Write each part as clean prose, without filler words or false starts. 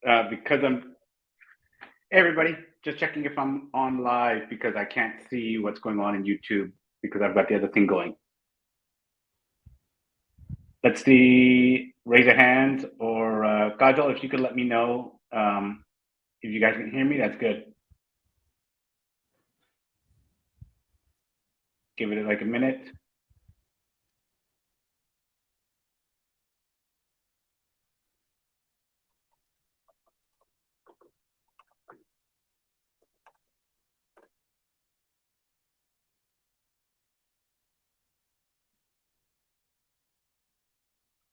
because hey everybody, just checking if I'm on live because I can't see what's going on in YouTube because I've got the other thing going. Let's see, raise a hand or Kajal, if you could let me know if you guys can hear me, that's good. Give it like a minute.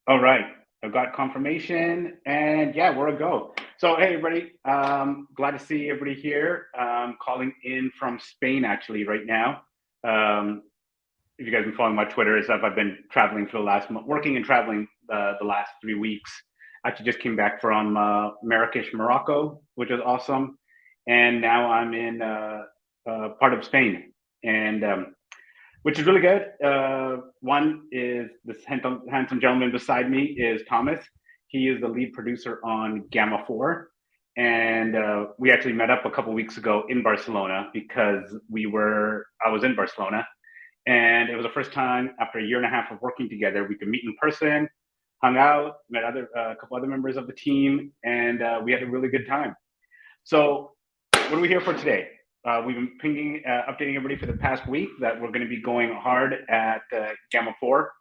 All right, I've got confirmation, and yeah, we're a go. So hey, everybody, glad to see everybody here. Calling in from Spain actually right now. If you guys have been following my Twitter and stuff, I've been traveling for the last month, working and traveling the last 3 weeks. Actually, just came back from Marrakesh, Morocco, which was awesome, and now I'm in part of Spain, and which is really good. One is this handsome gentleman beside me is Thomas. He is the lead producer on Gamma 4. And we actually met up a couple weeks ago in Barcelona because I was in Barcelona. And it was the first time after a year and a half of working together, we could meet in person, hung out, met a couple other members of the team, and we had a really good time. So what are we here for today? We've been updating everybody for the past week that we're going to be going hard at Gamma 4.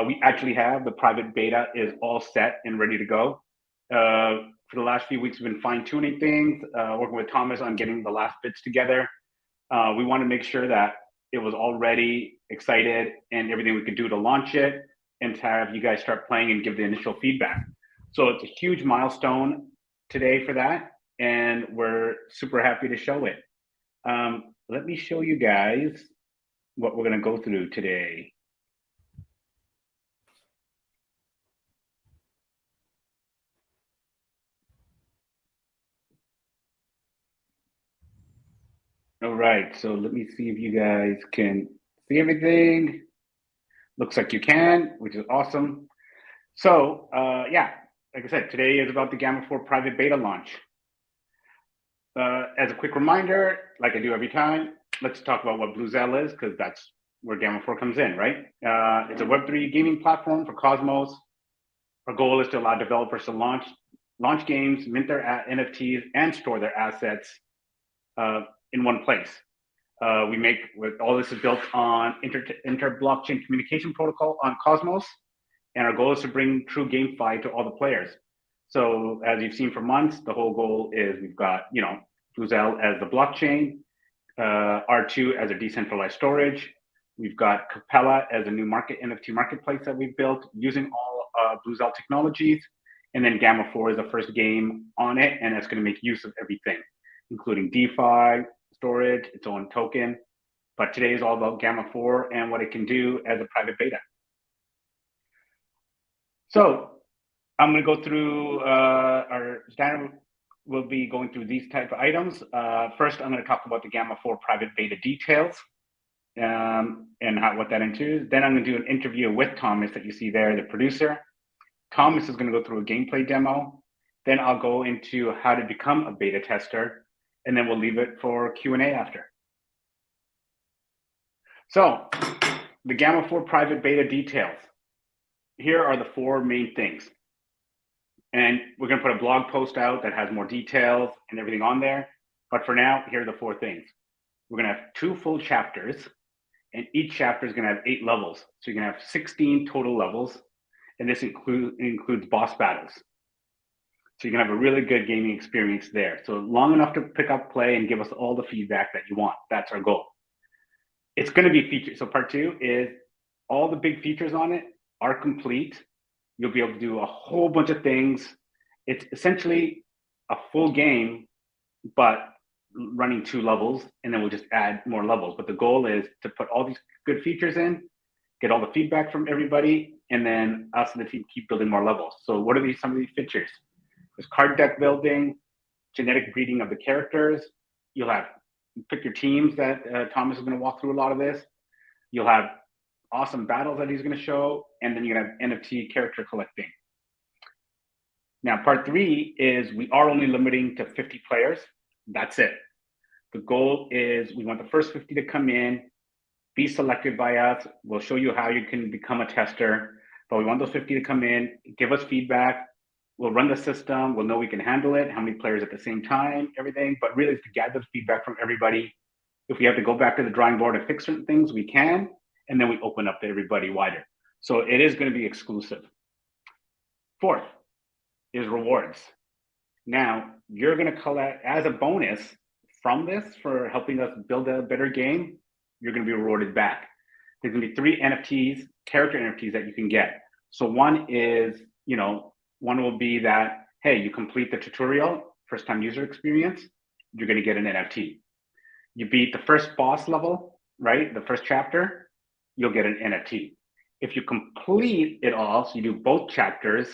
We actually have the private beta is all set and ready to go. For the last few weeks, we've been fine-tuning things, working with Thomas on getting the last bits together. We want to make sure that it was all ready, excited, and everything we could do to launch it and to have you guys start playing and give the initial feedback. So it's a huge milestone today for that, and we're super happy to show it. Let me show you guys what we're going to go through today. All right, so let me see if you guys can see everything. Looks like you can, which is awesome. So yeah, like I said, today is about the Gamma 4 private beta launch. As a quick reminder, like I do every time, let's talk about what Bluesell is, because that's where Gamma 4 comes in, right? It's a Web3 gaming platform for Cosmos. Our goal is to allow developers to launch games, mint their NFTs, and store their assets in one place. All this is built on inter-blockchain communication protocol on Cosmos, and our goal is to bring true GameFi to all the players. So as you've seen for months, the whole goal is we've got Bluesell as the blockchain, R2 as a decentralized storage. We've got Capella as a new NFT marketplace that we've built using all Bluesell technologies. And then Gamma 4 is the first game on it, and it's going to make use of everything, including DeFi, storage, its own token. But today is all about Gamma 4 and what it can do as a private beta. So I'm going to go through our standard. We'll be going through these type of items. First, I'm going to talk about the Gamma 4 private beta details and what that includes. Then I'm going to do an interview with Thomas that you see there, the producer. Thomas is going to go through a gameplay demo. Then I'll go into how to become a beta tester, and then we'll leave it for Q&A after. So the Gamma 4 private beta details. Here are the 4 main things. And we're going to put a blog post out that has more details and everything on there. But for now, here are the 4 things. We're going to have 2 full chapters, and each chapter is going to have 8 levels. So you're going to have 16 total levels, and this includes boss battles. So you're going to have a really good gaming experience there. So long enough to pick up play and give us all the feedback that you want. That's our goal. It's going to be featured. So part 2 is all the big features on it are complete. You'll be able to do a whole bunch of things. It's essentially a full game, but running 2 levels, and then we'll just add more levels. But the goal is to put all these good features in, get all the feedback from everybody, and then us and the team keep building more levels. So what are some of these features? There's card deck building, genetic breeding of the characters. You'll have pick your teams that Thomas is going to walk through a lot of this. You'll have awesome battles that he's going to show, and then you're going to have NFT character collecting. Now, part three is we are only limiting to 50 players. That's it. The goal is we want the first 50 to come in, be selected by us. We'll show you how you can become a tester, but we want those 50 to come in, give us feedback. We'll run the system. We'll know we can handle it, how many players at the same time, everything. But really, it's to gather feedback from everybody. If we have to go back to the drawing board and fix certain things, we can. And then we open up to everybody wider. So it is going to be exclusive. Fourth is rewards. Now, you're going to collect as a bonus from this for helping us build a better game. You're going to be rewarded back. There's going to be 3 NFTs, character NFTs that you can get. So one is, one will be that, hey, you complete the tutorial, first time user experience, you're going to get an NFT. You beat the first boss level, right? The first chapter, you'll get an NFT. If you complete it all, so you do both chapters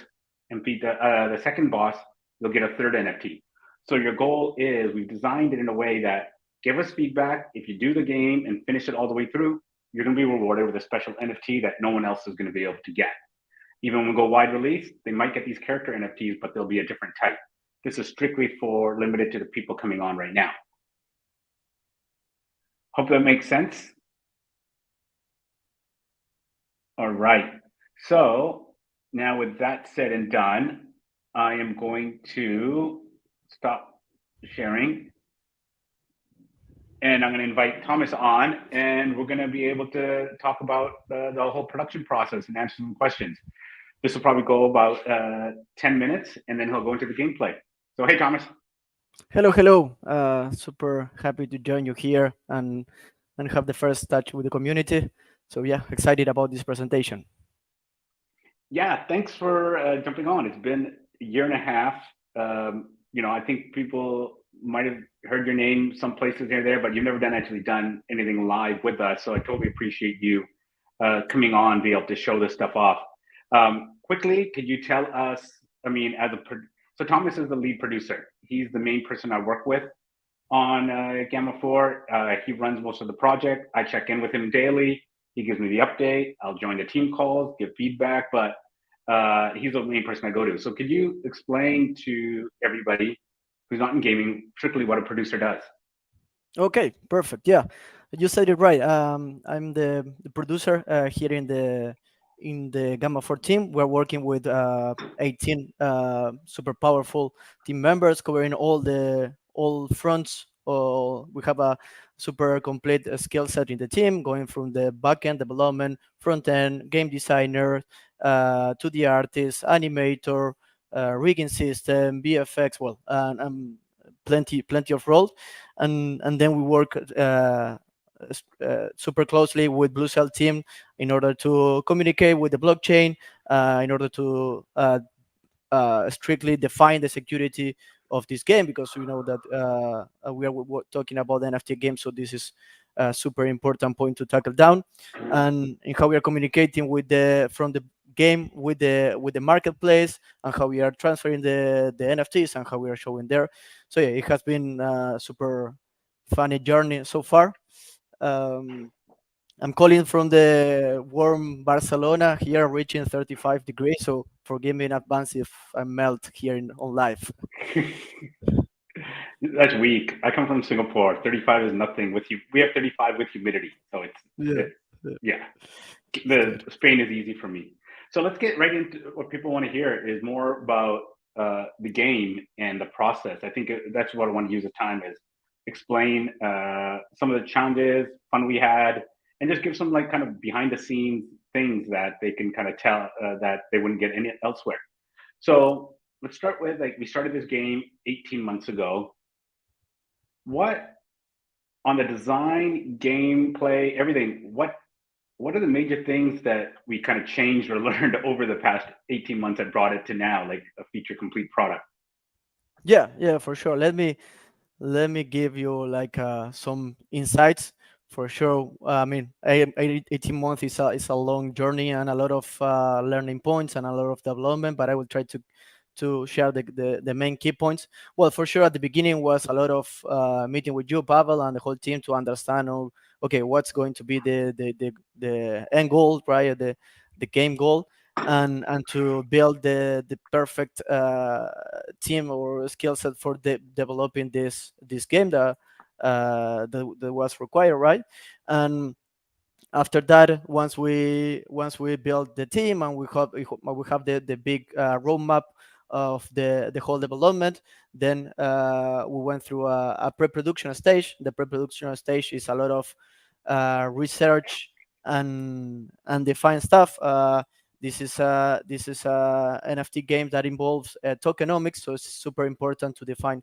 and beat the second boss, you'll get a third NFT. So your goal is, we've designed it in a way that give us feedback. If you do the game and finish it all the way through, you're going to be rewarded with a special NFT that no one else is going to be able to get. Even when we go wide release, they might get these character NFTs, but they'll be a different type. This is strictly for limited to the people coming on right now. Hope that makes sense. All right. So now with that said and done, I am going to stop sharing. And I'm going to invite Thomas on, and we're going to be able to talk about the whole production process and answer some questions. This will probably go about 10 minutes, and then he'll go into the gameplay. So, hey, Thomas. Hello. Super happy to join you here and have the first touch with the community. So yeah, excited about this presentation. Yeah, thanks for jumping on. It's been a year and a half. I think people might have heard your name some places here and there, but you've never actually done anything live with us. So I totally appreciate you coming on, be able to show this stuff off. Quickly, could you tell us, so Thomas is the lead producer. He's the main person I work with on Gamma 4. He runs most of the project. I check in with him daily. He gives me the update. I'll join the team calls, give feedback, but he's the main person I go to. So could you explain to everybody who's not in gaming strictly what a producer does? Okay, perfect. Yeah, you said it right. I'm the producer here in the Gamma 4 team. We're working with 18 super powerful team members covering all fronts. We have a super complete skill set in the team, going from the backend development, front end, game designer, to the artist, animator, rigging system, VFX. Well, plenty of roles, and then we work super closely with Bluesell team in order to communicate with the blockchain, in order to strictly define the security of this game, because we know that we are talking about NFT games, so this is a super important point to tackle down, and in how we are communicating with from the game with the marketplace, and how we are transferring the NFTs and how we are showing there. So yeah, it has been a super funny journey so far. um, I'm calling from the warm Barcelona here, reaching 35 degrees. So forgive me in advance if I melt here on live. That's weak. I come from Singapore. 35 is nothing with you. We have 35 with humidity. So Yeah, it's yeah, yeah. it's The good. Spain is easy for me. So let's get right into what people want to hear is more about the game and the process. I think that's what I want to use the time is explain some of the challenges, fun we had, and just give some like kind of behind the scenes things that they can kind of tell that they wouldn't get any elsewhere. So let's start with like we started this game 18 months ago. What on the design, gameplay, everything? What are the major things that we kind of changed or learned over the past 18 months that brought it to now, like a feature complete product? Yeah, for sure. Let me give you like some insights for sure. I mean, 18 months is a long journey and a lot of learning points and a lot of development, but I will try to share the main key points. Well, for sure, at the beginning was a lot of meeting with you, Pavel, and the whole team to understand, okay, what's going to be the end goal, right? The game goal. and to build the perfect team or skill set for developing this game that was required, right? And after that, once we build the team and we have the big roadmap of the whole development, then we went through a pre-production stage. The pre-production stage is a lot of research and define stuff. This is a NFT game that involves tokenomics, so it's super important to define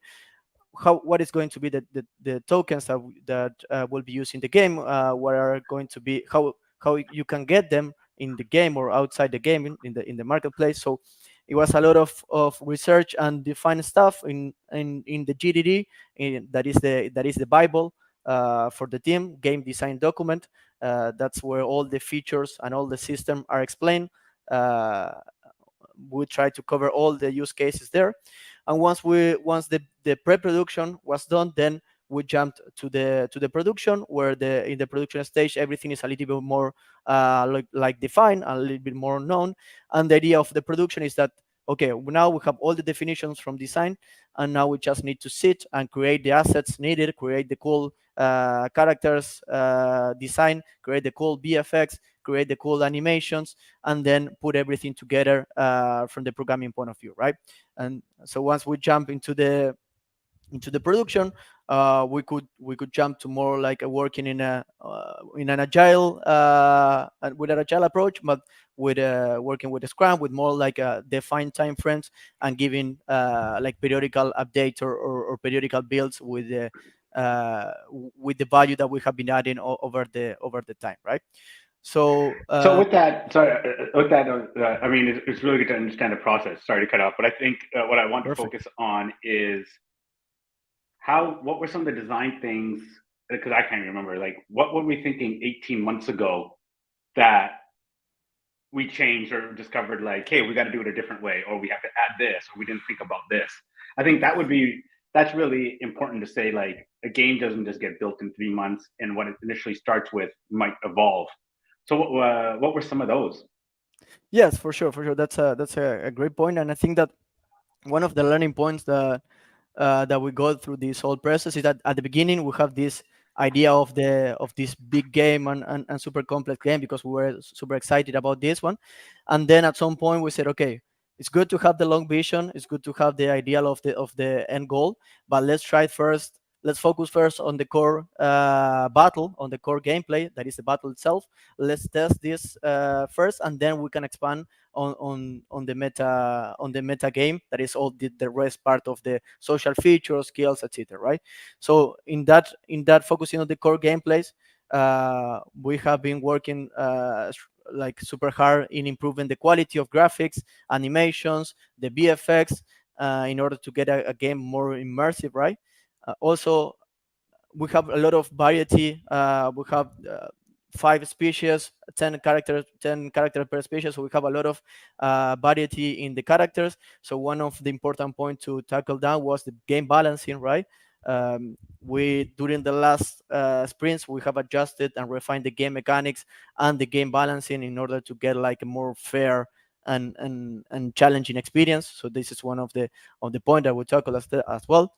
what is going to be the tokens that will be used in the game, what are going to be how you can get them in the game or outside the game in the marketplace. So it was a lot of research and define stuff in the GDD, that is the Bible for the team game design document. That's where all the features and all the system are explained. uh, we try to cover all the use cases there. And once the pre-production was done, then we jumped to the production, where in the production stage everything is a little bit more like defined, a little bit more known. And the idea of the production is that, okay, now we have all the definitions from design, and now we just need to sit and create the assets needed, create the cool characters, design, create the cool VFX, create the cool animations, and then put everything together from the programming point of view, right? And so once we jump into the production, we could jump to more like a working in an agile with an agile approach, but with working with a Scrum, with more like defined time frames, and giving like periodical updates or periodical builds with the value that we have been adding over the time, right? So So with that, sorry, with that, I mean, it's really good to understand the process. Sorry to cut off, but I think what I want to perfect. focus on is what were some of the design things? Because I can't remember. Like, what were we thinking 18 months ago that we changed or discovered? Like, hey, we got to do it a different way, or we have to add this, or we didn't think about this. I think that's really important to say. Like, a game doesn't just get built in 3 months, and what it initially starts with might evolve. So, what were some of those? Yes, for sure. That's a great point, and I think that one of the learning points that we go through this whole process is that at the beginning we have this idea of this big game and super complex game, because we were super excited about this one. And then at some point we said, okay, it's good to have the long vision, it's good to have the ideal of the end goal, but let's focus first on the core battle, on the core gameplay, that is the battle itself. Let's test this first, and then we can expand on the meta game, that is all the rest part of the social features, skills, etc., right? So in that focusing on the core gameplays, we have been working like super hard in improving the quality of graphics, animations, the VFX, in order to get a game more immersive, right? Also, we have a lot of variety. We have 5 species, 10 character per species. So we have a lot of variety in the characters. So one of the important points to tackle down was the game balancing, right? We during the last sprints we have adjusted and refined the game mechanics and the game balancing in order to get like a more fair and challenging experience. So this is one of the point that we tackle as well.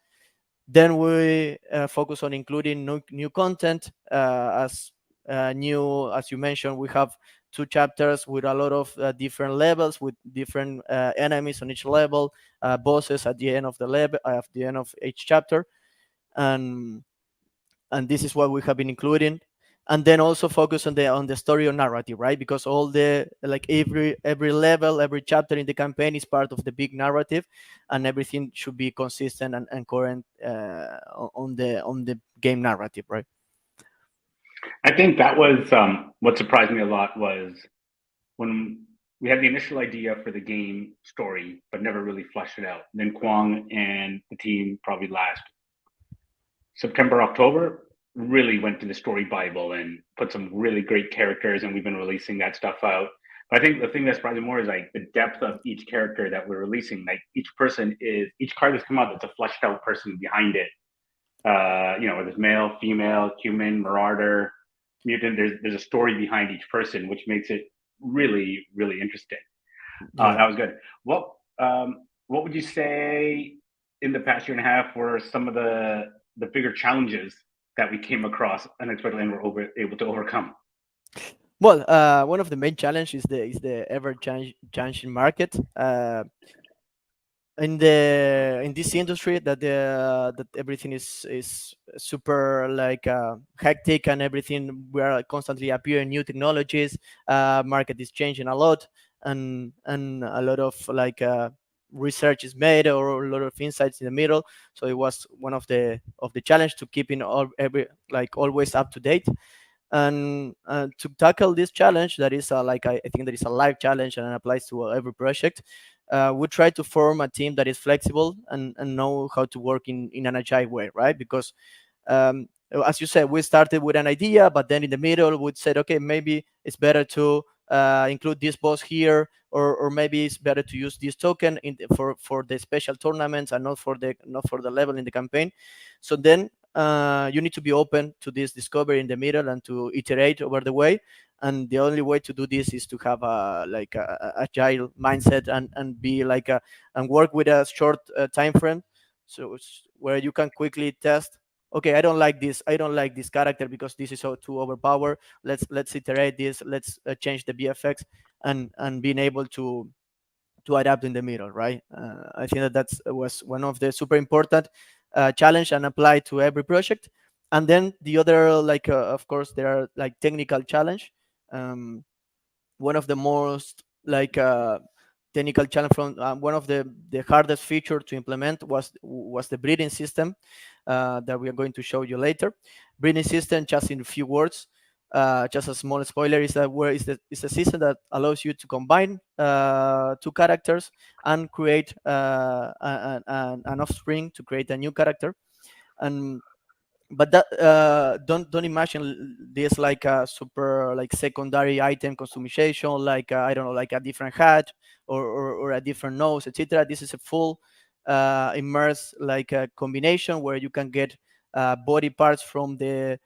Then we focus on including new content, as you mentioned. We have 2 chapters with a lot of different levels, with different enemies on each level, bosses at the end of the level, at the end of each chapter, and and this is what we have been including. And then also focus on the story or narrative, right? Because all the like every level, every chapter in the campaign is part of the big narrative, and everything should be consistent and current on the game narrative, right? I think that was what surprised me a lot was when we had the initial idea for the game story, but never really fleshed it out. Then Kwong and the team, probably last September, October, really went to the story Bible and put some really great characters, and we've been releasing that stuff out. But I think the thing that surprised me more is like the depth of each character that we're releasing. Like each card that's come out, that's a fleshed out person behind it. Whether it's male, female, human, marauder, mutant. There's a story behind each person, which makes it really, really interesting. Yeah. That was good. What would you say in the past year and a half were some of the bigger challenges that we came across unexpectedly and were able to overcome? Well, one of the main challenges is the ever changing market. In this industry that everything is super like hectic, and everything, we are constantly appearing new technologies. Market is changing a lot, and a lot of like research is made, or a lot of insights in the middle. So it was one of the challenge to keeping all every like always up to date. And to tackle this challenge, that is I think that is a live challenge and applies to every project. We try to form a team that is flexible, and know how to work in an agile way, right? Because um, as you said, we started with an idea, but then in the middle we said, okay, maybe it's better to include this boss here, or maybe it's better to use this token for the special tournaments, and not for the level in the campaign. So then you need to be open to this discovery in the middle, and to iterate over the way. And the only way to do this is to have a agile mindset, and be like a and work with a short time frame. So where you can quickly test, okay, I don't like this character because this is so too overpowered. Let's iterate this, let's change the VFX, and being able to adapt in the middle, right? I think that that's was one of the super important challenge, and apply to every project. And then the other, of course, there are like technical challenge. um, One of the most technical challenge, from one of the hardest feature to implement was the breeding system, that we are going to show you later. Breeding system, just in a few words, just a small spoiler, is that where is a system that allows you to combine two characters, and create an offspring to create a new character. And but that don't imagine this like a super like secondary item customization, like I don't know, like a different hat, or a different nose, etc. This is a full immerse like a combination, where you can get body parts from the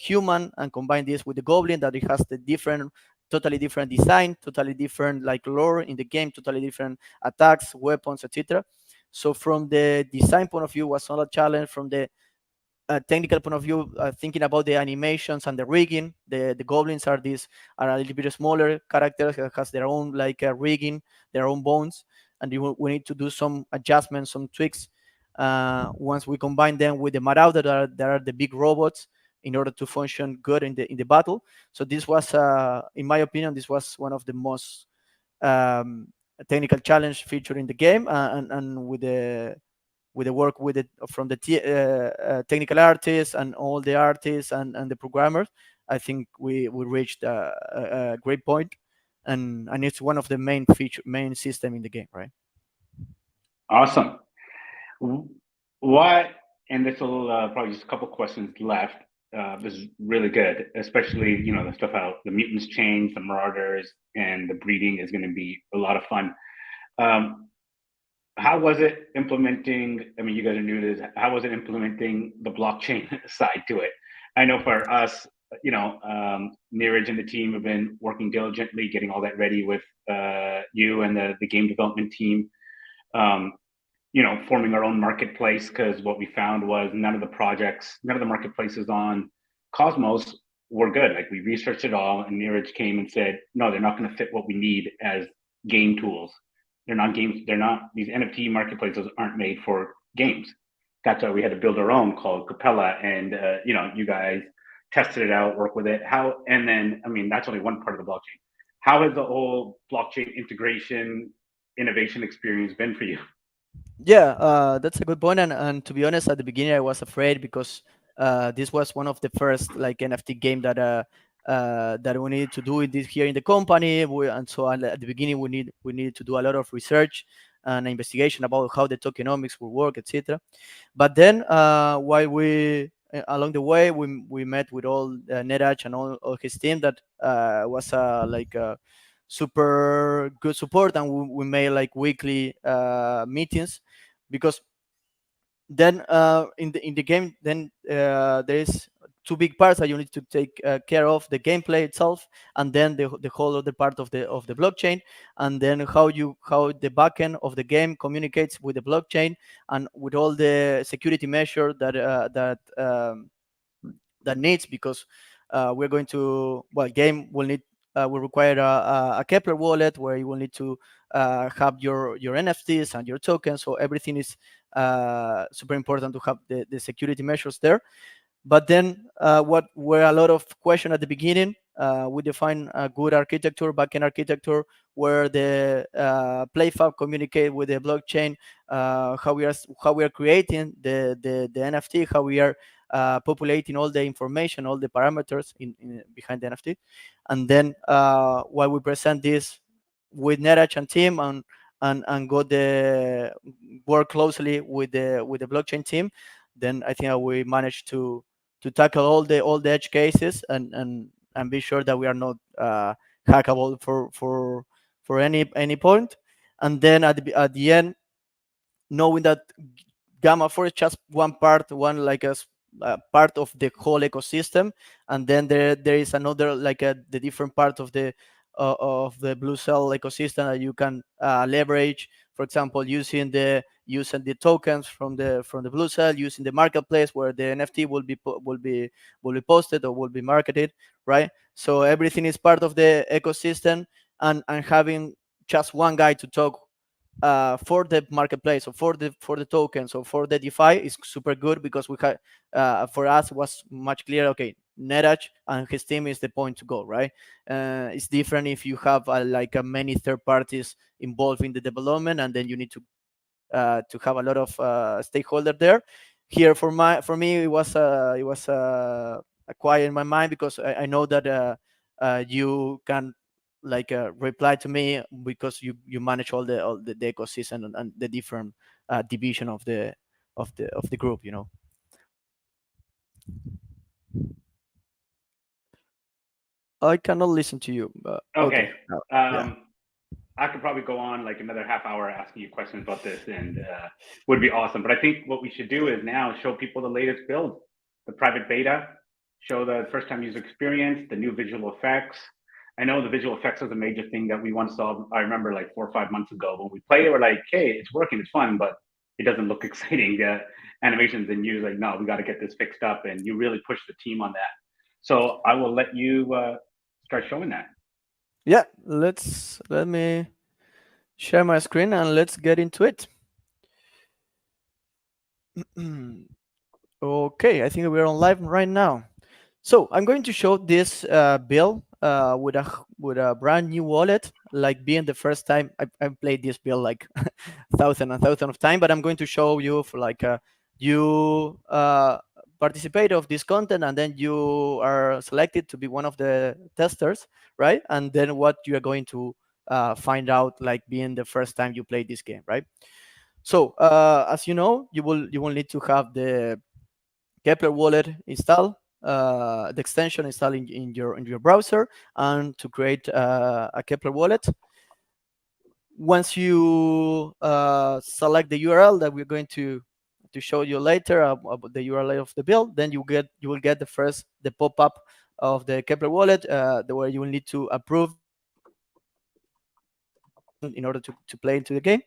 human, and combine this with the goblin, that it has the different, totally different design, totally different like lore in the game, totally different attacks, weapons, etc. So from the design point of view was not a challenge. From the technical point of view, thinking about the animations and the rigging, the goblins are a little bit smaller characters that has their own like rigging, their own bones, and we need to do some adjustments, some tweaks. Once we combine them with the marauder, that are the big robots, in order to function good in the battle. So this was, in my opinion, this was one of the most technical challenge feature in the game, and with the work with it from the technical artists, and all the artists, and the programmers. I think we reached a great point, and it's one of the main system in the game, right? Awesome. What, and this will probably just a couple questions left. This is really good, especially the stuff how the mutants change, the marauders, and the breeding is going to be a lot of fun. Um, how was it implementing? I mean, you guys are new to this. How was it implementing the blockchain side to it? I know for us, Neeraj and the team have been working diligently, getting all that ready with you and the game development team. Um, forming our own marketplace, because what we found was none of the marketplaces on Cosmos were good. Like, we researched it all, and Neeraj came and said, no, they're not going to fit what we need as game tools. They're not games. They're not, these NFT marketplaces aren't made for games. That's why we had to build our own called Capella. And, you guys tested it out, work with it. And then, I mean, that's only one part of the blockchain. How has the whole blockchain integration innovation experience been for you? Yeah, that's a good point. And to be honest, at the beginning, I was afraid, because this was one of the first like NFT game that we needed to do it this here in the company. And so at the beginning, we needed to do a lot of research and investigation about how the tokenomics will work, etc. But then, while we along the way, we met with all Netach and all his team, that was like super good support, and we made like weekly meetings. Because then in the game, then there is two big parts that you need to take care of: the gameplay itself, and then the whole other part of the blockchain, and then how the backend of the game communicates with the blockchain and with all the security measure that needs, because we're going to, well, game will require a Kepler wallet where you will need to have your NFTs and your tokens. So everything is super important to have the security measures there. But then, what were a lot of question at the beginning, we define a good architecture, backend architecture, where the PlayFab communicate with the blockchain, how we are creating the NFT, how we are populating all the information, all the parameters behind the NFT, and then while we present this with Nerach and team, and go the work closely with the blockchain team, then I think we managed to tackle all the edge cases, and be sure that we are not hackable for any point. And then at the end, knowing that Gamma 4 is just one part, part of the whole ecosystem, and then there is another, like the different part of the Bluesell ecosystem that you can leverage. For example, using the tokens from the Bluesell, using the marketplace where the NFT will be posted or will be marketed, right? So everything is part of the ecosystem, and having just one guy to talk for the marketplace, or for the tokens, or for the DeFi is super good, because we had for us was much clearer. Okay, Nerach and his team is the point to go, right? It's different if you have many third parties involved in the development, and then you need to have a lot of stakeholder there. Here for me it was a quiet in my mind, because I know that you can reply to me, because you manage the ecosystem, and the different division of the group, you know. I cannot listen to you, but Okay. okay. Yeah. I could probably go on like another half hour asking you questions about this, and would be awesome. But I think what we should do is now show people the latest build, the private beta, show the first time user experience, the new visual effects. I know the visual effects was a major thing that we once saw. I remember like 4 or 5 months ago when we played it, we're like, hey, it's working, it's fun, but it doesn't look exciting. The animations, and you're like, no, we got to get this fixed up, and you really pushed the team on that. So I will let you start showing that. Yeah, let me share my screen and let's get into it. Okay, I think we're on live right now. So I'm going to show this build with a brand new wallet, like being the first time I've played this build like thousand and thousand of time. But I'm going to show you for you participate of this content, and then you are selected to be one of the testers, right? And then what you are going to find out, like being the first time you play this game, right? So as you know, you will need to have the Kepler wallet installed, the extension installed in your browser, and to create a Kepler wallet. Once you select the URL that we're going to show you later about the URL of the build, then you will get the pop-up of the Kepler wallet, where you will need to approve the authorization in order to play into the game.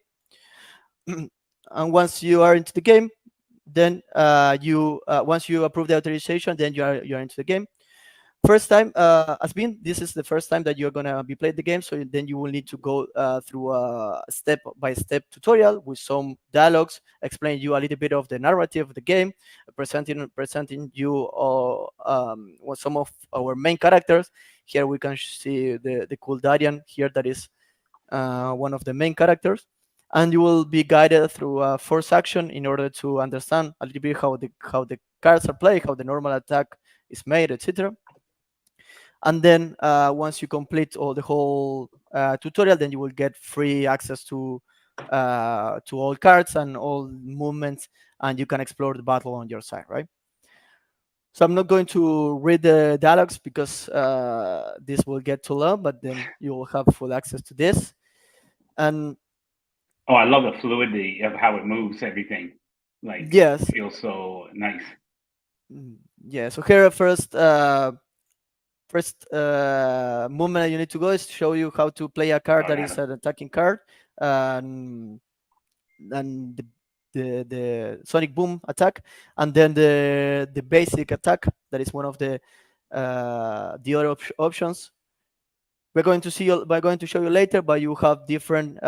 And once you are into the game, then you once you approve the authorization, then you are into the game. First time, as been this is the first time that you're gonna be playing the game, so then you will need to go through a step-by-step tutorial with some dialogues, explain you a little bit of the narrative of the game, presenting you what some of our main characters. Here we can see the cool Darian here, that is one of the main characters, and you will be guided through a force action in order to understand a little bit how the cards are played, how the normal attack is made, etc. And then once you complete all the whole tutorial, then you will get free access to all cards and all movements, and you can explore the battle on your side, right? So I'm not going to read the dialogues, because this will get too long, but then you will have full access to this. And Oh, I love the fluidity of how it moves everything. Like, yes, feels so nice. Mm, yeah. So here first movement you need to go is to show you how to play a card Oh that yeah. is an attacking card, and the sonic boom attack, and then the basic attack that is one of the other options. We're going to show you later, but you have different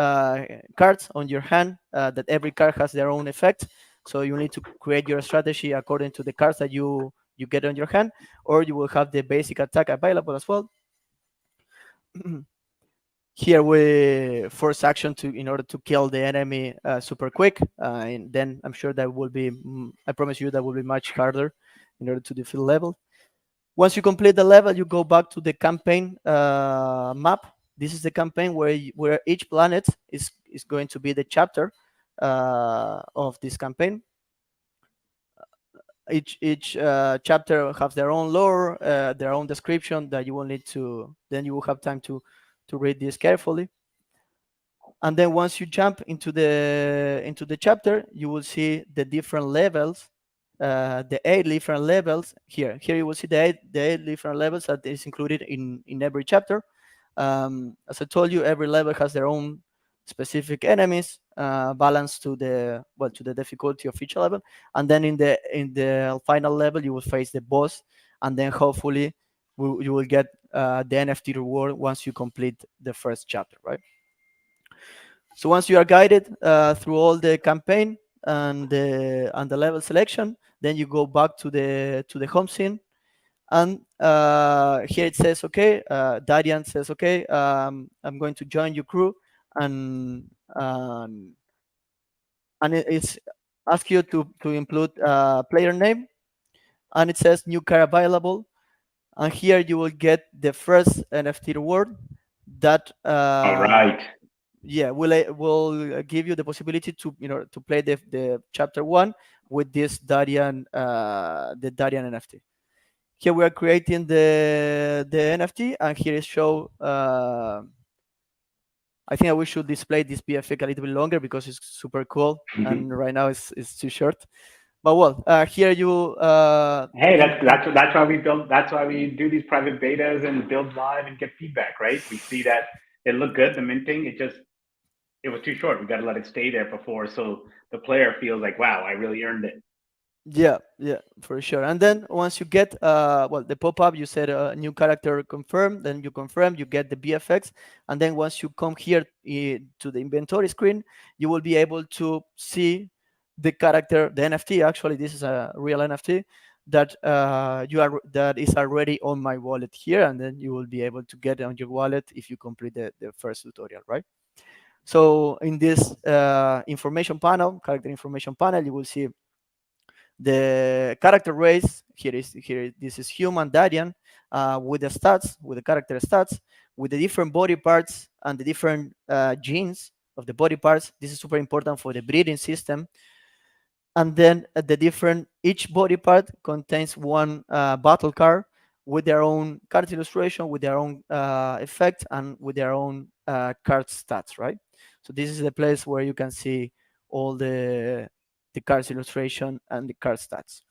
cards on your hand that every card has their own effect. So you need to create your strategy according to the cards that you get on your hand, or you will have the basic attack available as well. Here we force action to in order to kill the enemy super quick, and then I'm sure that will be I promise you that will be much harder in order to defeat level. Once you complete the level, you go back to the campaign map. This is the campaign where each planet is going to be the chapter of this campaign. Each chapter has their own lore, their own description that you will need to. Then you will have time to read this carefully. And then once you jump into the chapter, you will see the different levels, the 8 different levels here. Here you will see the eight different levels that is included in every chapter. As I told you, every level has their own specific enemies, balanced to the difficulty of each level. And then in the final level, you will face the boss, and then hopefully you will get the NFT reward once you complete the first chapter, right? So once you are guided through all the campaign and the level selection, then you go back to the home scene, and here it says, okay, Darian says, okay, I'm going to join your crew, and um, it's ask you to include player name, and it says new car available, and here you will get the first NFT reward that All right. yeah will give you the possibility to play the chapter one with this Darian the Darian NFT. Here we are creating the NFT, and here is show I think we should display this BFX a little bit longer because it's super cool, and right now it's too short. But well, here Hey, you that's why we build. That's why we do these private betas and build live and get feedback. Right? We see that it looked good. The minting. It was too short. We got to let it stay there before, so the player feels like, wow, I really earned it. Yeah, yeah, for sure. And then once you get the pop-up, you said new character confirmed, then you confirm, you get the BFX, and then once you come here to the inventory screen, you will be able to see the character, the NFT. Actually, this is a real NFT that is already on my wallet here, and then you will be able to get it on your wallet if you complete the first tutorial, right? So in this information panel, character information panel, you will see the character race. This is human Darian, with the stats, with the character stats, with the different body parts and the different genes of the body parts. This is super important for the breeding system. And then the different each body part contains one battle card with their own card illustration, with their own effect, and with their own card stats, right? So this is the place where you can see all the cards illustration and the card stats.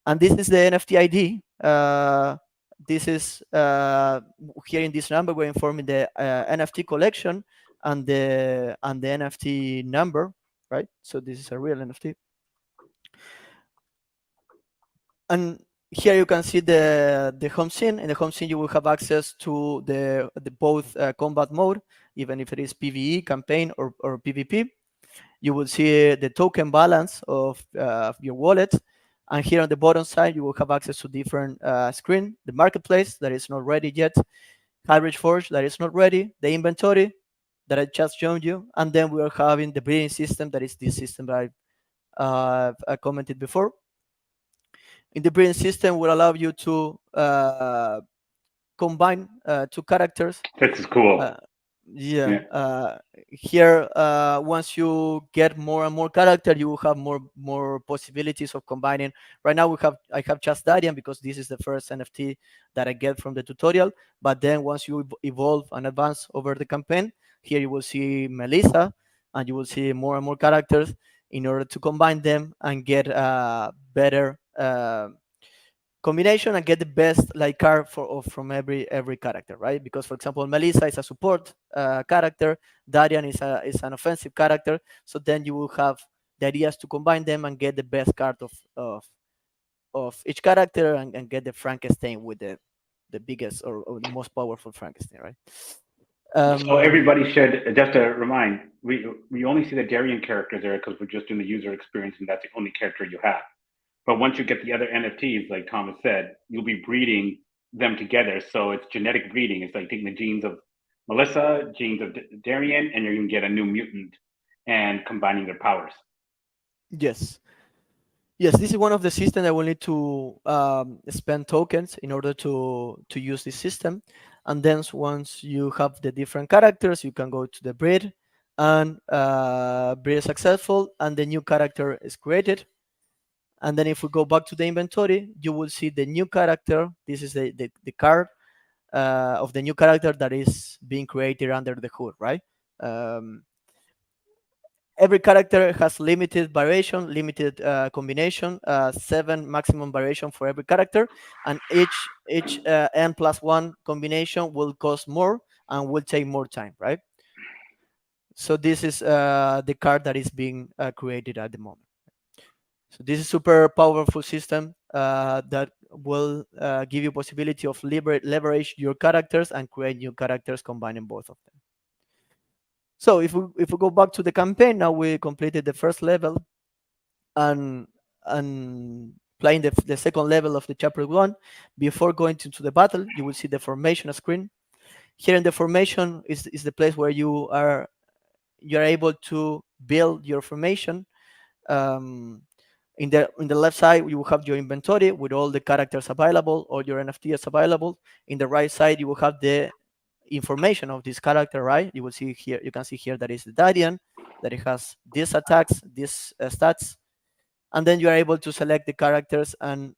And this is the NFT ID. This is here in this number we're informing the NFT collection and the NFT number, right? So this is a real NFT. And here you can see the home scene. In the home scene, you will have access to the both combat mode, even if it is PvE campaign or PvP. You will see the token balance of your wallet, and here on the bottom side, you will have access to different screen, the marketplace that is not ready yet, Hybrid Forge that is not ready, the inventory that I just showed you, and then we are having the breeding system that is this system that I commented before. In the breeding system will allow you to combine two characters. This is cool. Uh, yeah. Yeah. Here, once you get more and more character, you will have more possibilities of combining. Right now, I have just Darian because this is the first NFT that I get from the tutorial. But then once you evolve and advance over the campaign, here you will see Melissa, and you will see more and more characters in order to combine them and get better combination and get the best like card from every character, right? Because for example, Melissa is a support character, Darian is an offensive character. So then you will have the ideas to combine them and get the best card of each character, and get the Frankenstein with the biggest or the most powerful Frankenstein, right? So Um, everybody should just to remind we only see the Darien characters there because we're just doing the user experience and that's the only character you have. But once you get the other NFTs, like Thomas said, you'll be breeding them together. So it's genetic breeding. It's like taking the genes of Melissa, genes of Darien, and you're going to get a new mutant and combining their powers. yes. Yes, this is one of the systems that will need to spend tokens in order to use this system. And then once you have the different characters, you can go to the breed and breed is successful, and the new character is created. And then if we go back to the inventory, you will see the new character. This is the card of the new character that is being created under the hood, right? Um, every character has limited variation, limited combination, 7 maximum variation for every character, and each n+1 combination will cost more and will take more time, right? So this is the card that is being created at the moment. So this is super powerful system that will give you possibility of leverage your characters and create new characters combining both of them. So if we go back to the campaign, now we completed the first level, and playing the second level of the chapter 1. Before going into the battle, you will see the formation screen. Here in the formation is the place where you're able to build your formation. um, in the left side, you will have your inventory with all the characters available, all your NFTs available. In the right side, you will have the information of this character, right? You will see here, you can see here that is the Guardian, that it has these attacks, these stats, and then you are able to select the characters and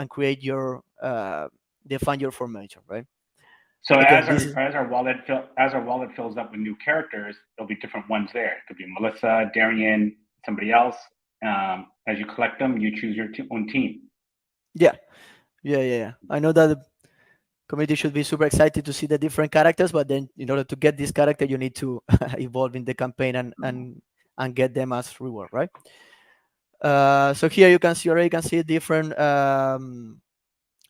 create your define your formation, right? So Again, this is as our wallet fills up with new characters, there'll be different ones there. It could be Melissa, Darien, somebody else. As you collect them, you choose your own team. yeah, yeah. I know that the community should be super excited to see the different characters, but then in order to get this character, you need to evolve in the campaign and get them as reward, right? So here you can see already can see different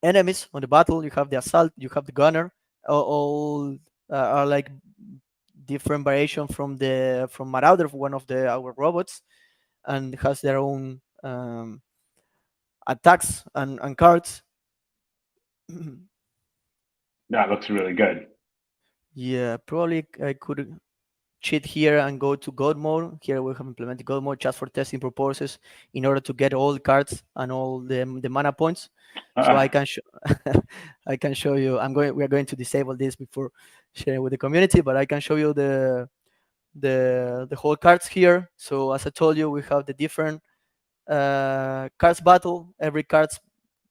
enemies on the battle. You have the assault, you have the gunner, all are like different variation from Marauder, one of the our robots, and has their own attacks and cards. That looks really good. Yeah, probably I could cheat here and go to God mode. Here we have implemented God mode just for testing purposes in order to get all the cards and all the mana points. So Uh, I can show I can show you. We are going to disable this before sharing with the community, but I can show you the whole cards here. So as I told you, we have the different cards battle. Every cards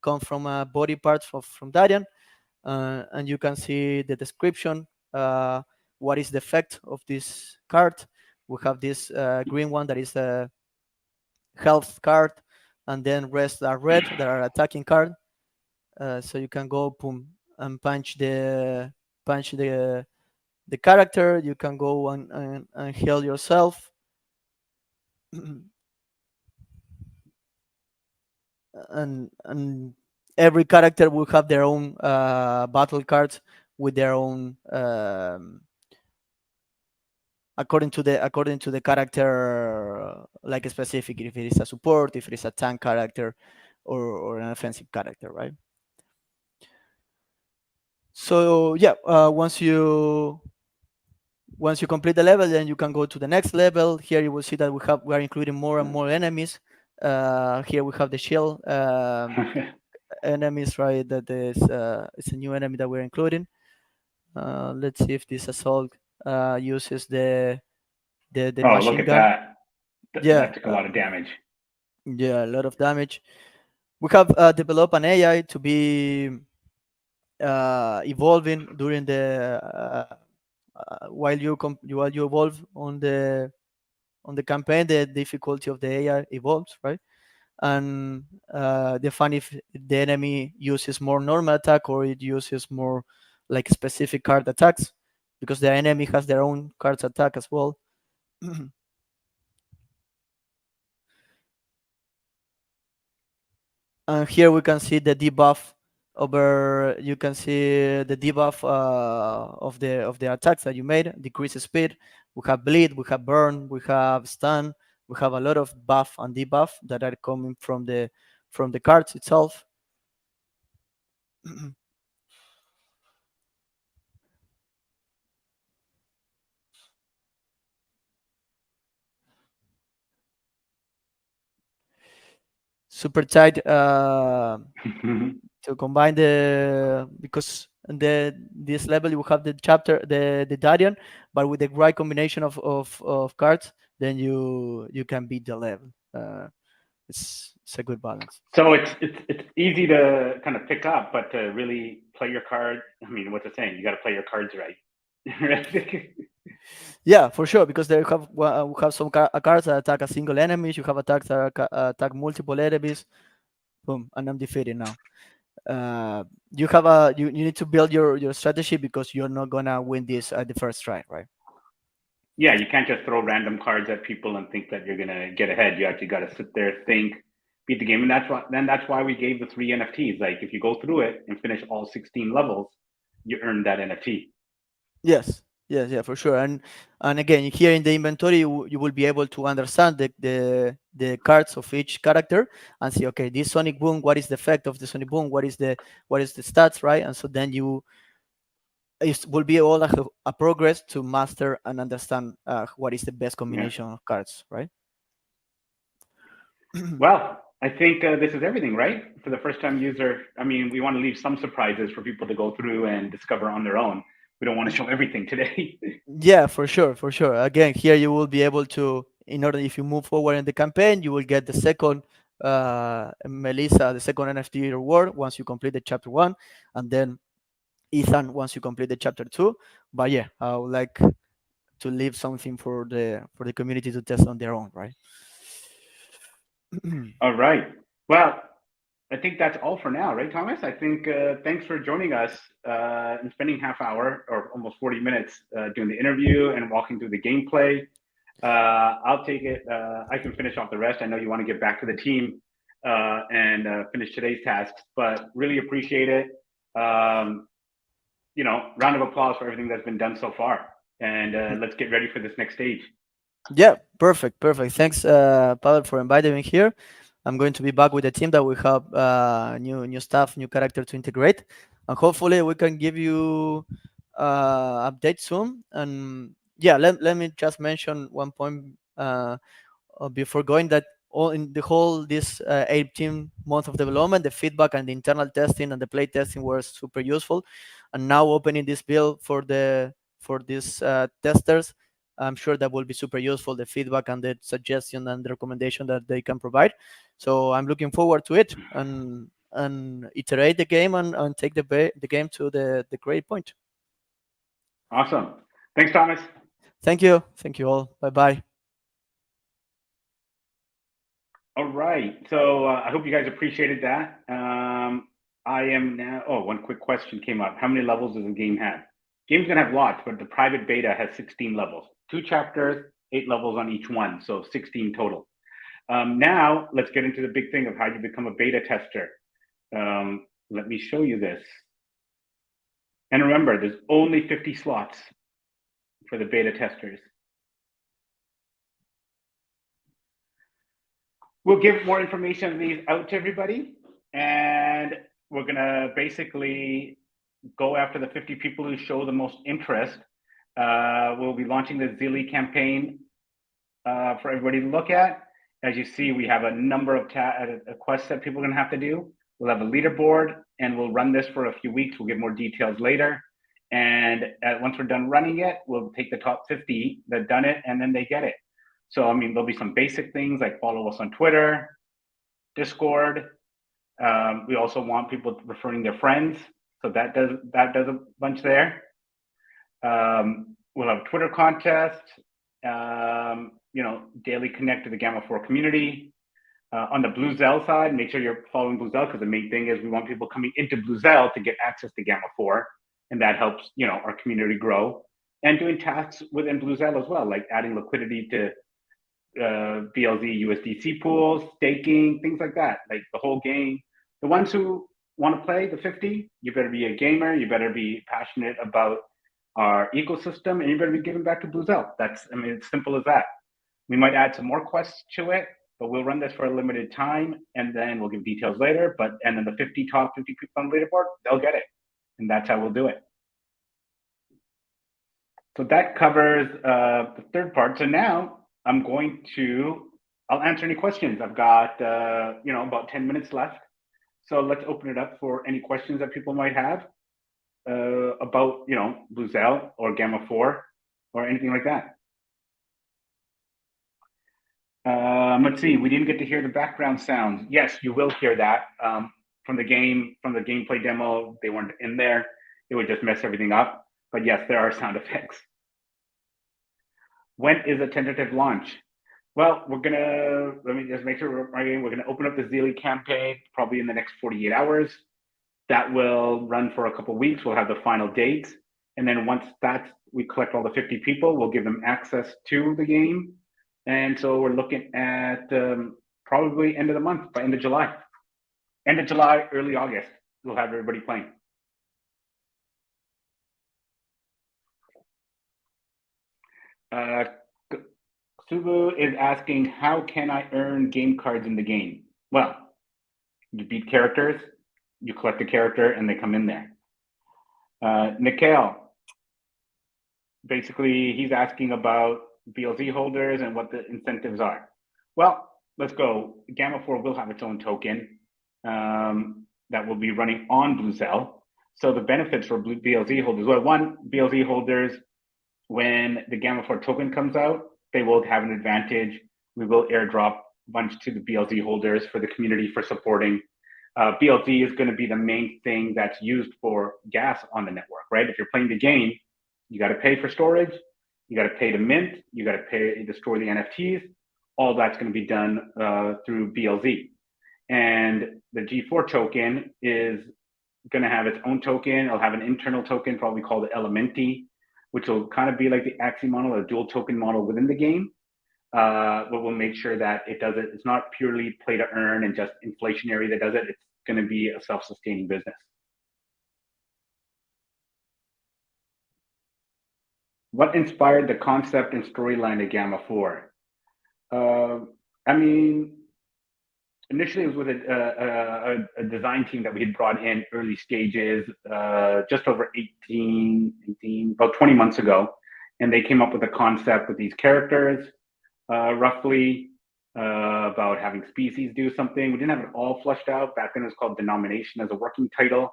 come from a body parts from Darian, and you can see the description. What is the effect of this card? We have this green one that is a health card, and then rest are red that are attacking card. So you can go boom and punch the character. You can go and heal yourself. And every character will have their own battle cards with their own according to the character, like specific, if it is a support, if it is a tank character, or an offensive character, right? So yeah, once you complete the level, then you can go to the next level. Here you will see that we are including more and more enemies. Here we have the shield enemies, right? That is it's a new enemy that we're including. Let's see if this assault uses the oh, look machine at gun. that. Yeah, That took a lot of damage. yeah, a lot of damage. We have developed an AI to be evolving during the while you evolve on the campaign. The difficulty of the AI evolves, right? and define if the enemy uses more normal attack or it uses more like specific card attacks, because the enemy has their own cards attack as well. And here we can see the debuff over. You can see the debuff of the attacks that you made. Decrease speed. We have bleed. We have burn. We have stun. We have a lot of buff and debuff that are coming from the cards itself. Super tight to combine the, because in the this level you have the chapter, the Guardian, but with the right combination of cards, then you can beat the level. It's a good balance. So it's easy to kind of pick up, but to really play your card, I mean, what's it saying? You got to play your cards right. Right? Yeah, for sure, because they have we have some cards that attack a single enemy. You have attacks that attack multiple enemies. Boom, and I'm defeated now. You have you need to build your strategy, because you're not gonna win this at the first try, right? Yeah, you can't just throw random cards at people and think that you're gonna get ahead. You actually got to sit there, think, beat the game, and that's why we gave the 3 NFTs. Like if you go through it and finish all 16 levels, you earn that NFT. Yes, yes, yeah, for sure. And again, here in the inventory, you will be able to understand the cards of each character and see, okay, this Sonic Boom, what is the effect of the Sonic Boom? What is the stats, right? And so then it will be all a progress to master and understand what is the best Yeah. combination of cards, right? Well, I think this is everything, right? For the first time user, I mean, we want to leave some surprises for people to go through and discover on their own. We don't want to show everything today. Yeah, for sure, for sure. Again, here you will be able to, in order, if you move forward in the campaign, you will get the second Melissa, the second NFT reward once you complete the chapter one, and then Ethan once you complete the chapter two. But yeah, I would like to leave something for the community to test on their own, right? All right. Well, I think that's all for now, right, Thomas? I think thanks for joining us and spending half hour or almost 40 minutes doing the interview and walking through the gameplay. I'll take it. I can finish off the rest. I know you want to get back to the team and finish today's tasks, but really appreciate it. Um, round of applause for everything that's been done so far. And let's get ready for this next stage. Yeah, perfect, perfect. Thanks, Pavel, for inviting me here. I'm going to be back with the team that we have new stuff, new character to integrate, and hopefully we can give you update soon. And yeah, let me just mention one point before going, that all in the whole this 18 month of development, the feedback and the internal testing and the play testing were super useful. And now opening this build for these testers, I'm sure that will be super useful, the feedback and the suggestion and the recommendation that they can provide. So I'm looking forward to it, and iterate the game, and take the game to the great point. Awesome. Thanks, Thomas. Thank you all. Bye bye. All right. So I hope you guys appreciated that. I am now. Oh, one quick question came up. How many levels does the game have? Game's gonna have lots, but the private beta has 16 levels, 2 chapters, 8 levels on each one, so 16 total. Now let's get into the big thing of how you become a beta tester. Let me show you this. And remember, there's only 50 slots for the beta testers. We'll give more information on these out to everybody, and we're gonna basically go after the 50 people who show the most interest. We'll be launching the Zilly campaign for everybody to look at. As you see, we have a number of quests that people are gonna have to do. We'll have a leaderboard, and we'll run this for a few weeks. We'll give more details later. And once we're done running it, we'll take the top 50 that done it, and then they get it. So, I mean, there'll be some basic things like follow us on Twitter, Discord. We also want people referring their friends. So that does a bunch there. We'll have Twitter contest, daily connect to the Gamma 4 community. On the Bluesell side, make sure you're following Bluesell, because the main thing is we want people coming into Bluesell to get access to Gamma 4, and that helps our community grow. And doing tasks within Bluesell as well, like adding liquidity to BLZ USDC pools, staking, things like that. Like the whole game. The ones who want to play the 50, you better be a gamer, you better be passionate about our ecosystem, and you better be giving back to Bluesell. It's simple as that. We might add some more quests to it, but we'll run this for a limited time, and then we'll give details later. And then the top 50 people on the leaderboard, they'll get it. And that's how we'll do it. So that covers the third part. So now I'll answer any questions. I've got, about 10 minutes left. So let's open it up for any questions that people might have about, Bluesell or Gamma 4 or anything like that. Let's see. We didn't get to hear the background sounds. Yes, you will hear that from the gameplay demo. They weren't in there. It would just mess everything up. But yes, there are sound effects. When is a tentative launch? Well, let me just make sure we're going to open up the Zealy campaign probably in the next 48 hours. That will run for a couple of weeks. We'll have the final dates. And then once we collect all the 50 people, we'll give them access to the game. And so we're looking at probably end of the month, by end of July. End of July, early August, we'll have everybody playing. Subu is asking, how can I earn game cards in the game? Well, you beat characters, you collect a character, and they come in there. Nikhil, basically, he's asking about BLZ holders and what the incentives are. Well, let's go. Gamma 4 will have its own token that will be running on Bluesell. So the benefits for BLZ holders, well, one, BLZ holders, when the Gamma 4 token comes out, they will have an advantage. We will airdrop a bunch to the BLZ holders for the community for supporting. BLZ is going to be the main thing that's used for gas on the network, right? If you're playing the game, you got to pay for storage, you got to pay to mint, you got to pay to store the NFTs. All that's going to be done through BLZ. And the G4 token is going to have its own token. It'll have an internal token, probably called the Elementi, which will kind of be like the Axie model, a dual token model within the game. But we'll make sure that it's not purely play to earn and just inflationary that does it. It's going to be a self-sustaining business. What inspired the concept and storyline of Gamma 4? Initially it was with a design team that we had brought in early stages, just over about 20 months ago. And they came up with a concept with these characters, roughly about having species do something. We didn't have it all fleshed out. Back then it was called Denomination as a working title.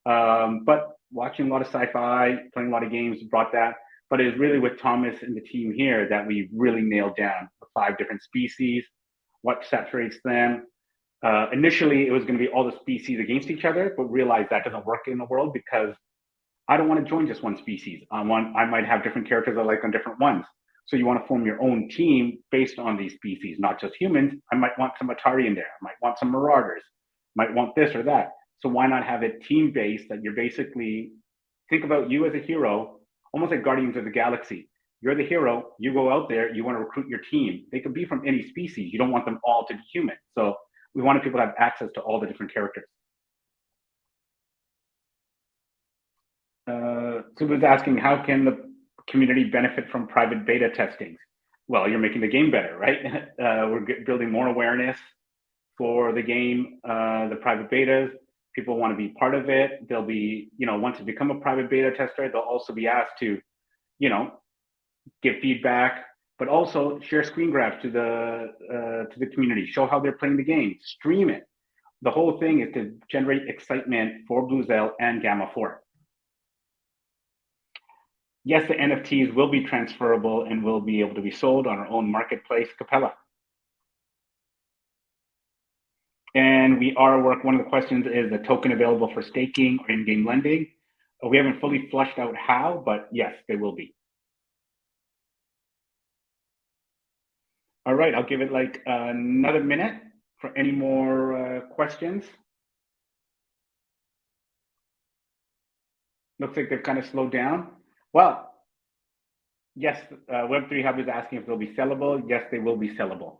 But watching a lot of sci-fi, playing a lot of games brought that. But it was really with Thomas and the team here that we really nailed down the 5 different species, what separates them. Initially, it was going to be all the species against each other, but realized that doesn't work in the world because I don't want to join just one species. I might have different characters I like on different ones. So you want to form your own team based on these species, not just humans. I might want some Atari in there. I might want some Marauders. Might want this or that. So why not have it team-based that you're basically, think about you as a hero, almost like Guardians of the Galaxy. You're the hero. You go out there. You want to recruit your team. They could be from any species. You don't want them all to be human. So we wanted people to have access to all the different characters. Suba's asking, how can the community benefit from private beta testings? Well, you're making the game better, right? We're building more awareness for the game, the private betas. People want to be part of it. They'll be, once you become a private beta tester, they'll also be asked to, give feedback, but also share screen grabs to the community, show how they're playing the game, stream it. The whole thing is to generate excitement for Bluesell and Gamma 4. Yes, the NFTs will be transferable and will be able to be sold on our own marketplace, Capella. And one of the questions is the token available for staking or in-game lending? We haven't fully fleshed out how, but yes, they will be. All right, I'll give it like another minute for any more questions. Looks like they've kind of slowed down. Well, yes, Web3 Hub is asking if they'll be sellable. Yes, they will be sellable.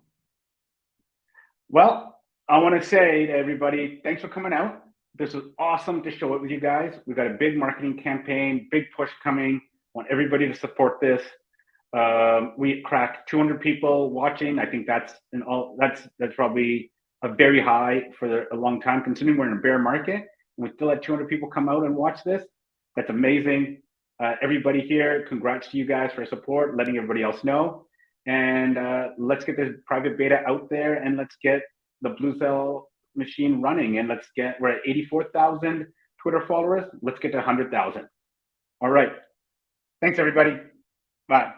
Well, I want to say to everybody, thanks for coming out. This was awesome to show it with you guys. We've got a big marketing campaign, big push coming. Want everybody to support this. We cracked 200 people watching. I think that's probably a very high for a long time, considering we're in a bear market and we still had 200 people come out and watch this. That's amazing. Everybody here, congrats to you guys for support, letting everybody else know. And let's get this private beta out there and let's get the Bluesell machine running. And we're at 84,000 Twitter followers. Let's get to 100,000. All right. Thanks, everybody. Bye.